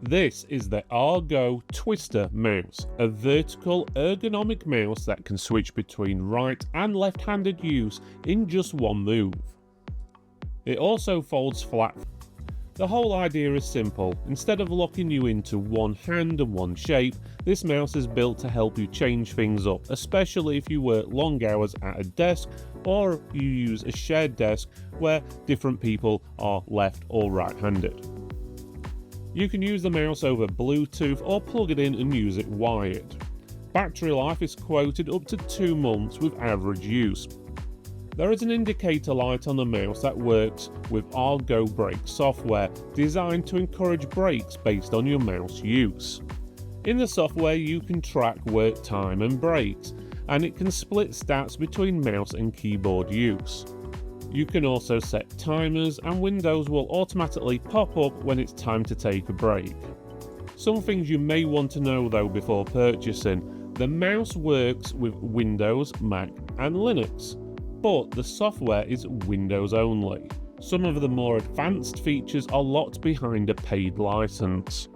This is the RGOTWBMWLBL mouse, a vertical ergonomic mouse that can switch between right and left-handed use in just one move. It also folds flat. The whole idea is simple. Instead of locking you into one hand and one shape, this mouse is built to help you change things up, especially if you work long hours at a desk or you use a shared desk where different people are left or right-handed. You can use the mouse over Bluetooth or plug it in and use it wired. Battery life is quoted up to 2 months with average use. There is an indicator light on the mouse that works with RGOTWBMWLBL software designed to encourage breaks based on your mouse use. In the software you can track work time and breaks, and it can split stats between mouse and keyboard use. You can also set timers, and windows will automatically pop up when it's time to take a break. Some things you may want to know though before purchasing: the mouse works with Windows, Mac and Linux, but the software is Windows only. Some of the more advanced features are locked behind a paid license.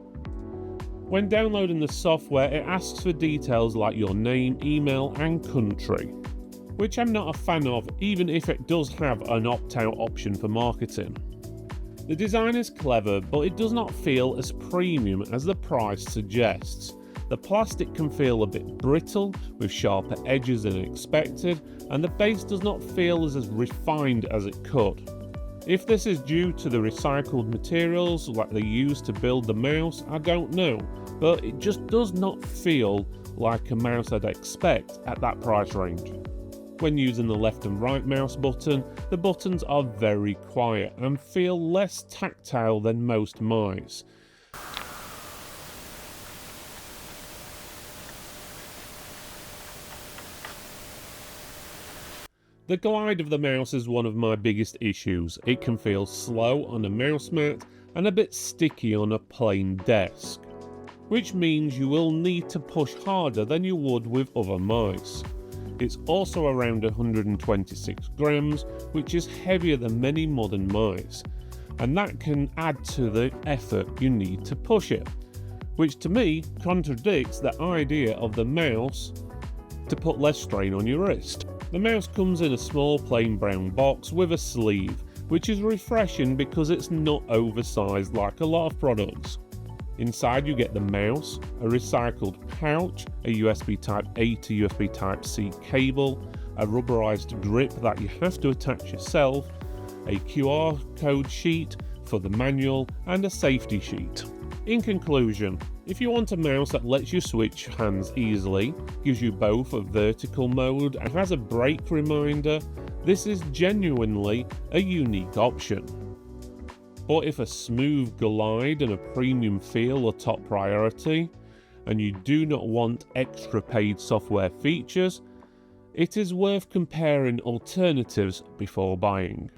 When downloading the software, it asks for details like your name, email and country, which I'm not a fan of, even if it does have an opt-out option for marketing. The design is clever, but it does not feel as premium as the price suggests. The plastic can feel a bit brittle, with sharper edges than expected, and the base does not feel as refined as it could. If this is due to the recycled materials like they use to build the mouse, I don't know, but it just does not feel like a mouse I'd expect at that price range. When using the left and right mouse button, the buttons are very quiet and feel less tactile than most mice. The glide of the mouse is one of my biggest issues. It can feel slow on a mouse mat and a bit sticky on a plain desk, which means you will need to push harder than you would with other mice. It's also around 126 grams, which is heavier than many modern mice, and that can add to the effort you need to push it, which to me contradicts the idea of the mouse to put less strain on your wrist. The mouse comes in a small plain brown box with a sleeve, which is refreshing because it's not oversized like a lot of products. Inside you get the mouse, a recycled pouch, a USB Type-A to USB Type-C cable, a rubberized grip that you have to attach yourself, a QR code sheet for the manual, and a safety sheet. In conclusion, if you want a mouse that lets you switch hands easily, gives you both a vertical mode and has a break reminder, this is genuinely a unique option. But if a smooth glide and a premium feel are top priority, and you do not want extra paid software features, it is worth comparing alternatives before buying.